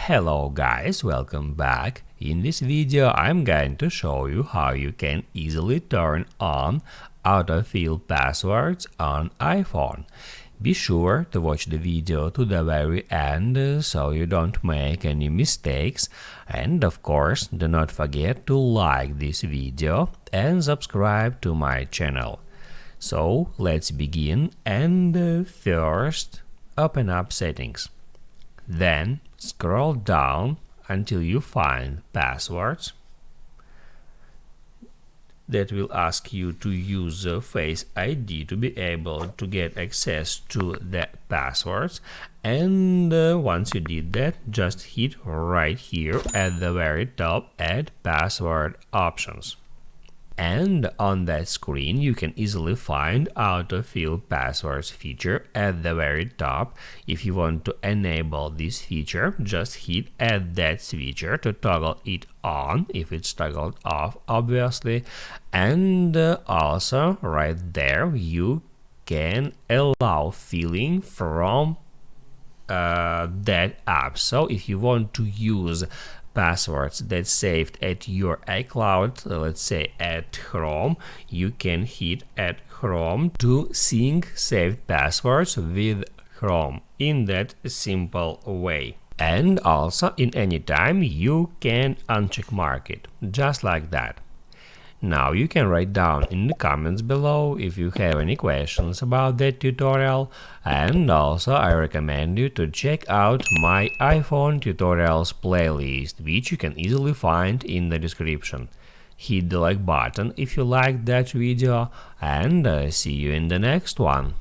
Hello guys, welcome back. In this video I'm going to show you how you can easily turn on autofill passwords on iPhone. Be sure to watch the video to the very end so you don't make any mistakes, and of course do not forget to like this video and subscribe to my channel. So let's begin, and first open up settings. Then scroll down until you find passwords. That will ask you to use Face ID to be able to get access to the passwords, and once you did that, just hit right here at the very top Add Password Options. And on that screen you can easily find Autofill Passwords feature at the very top. If you want to enable this feature, just hit Add that feature to toggle it on if it's toggled off, obviously. And also right there you can allow filling from that app. So if you want to use passwords that's saved at your iCloud, let's say at Chrome, you can hit at Chrome to sync saved passwords with Chrome in that simple way. And also in any time you can uncheck mark it, just like that. Now you can write down in the comments below if you have any questions about that tutorial, and also I recommend you to check out my iPhone tutorials playlist, which you can easily find in the description. Hit the like button if you liked that video, and see you in the next one.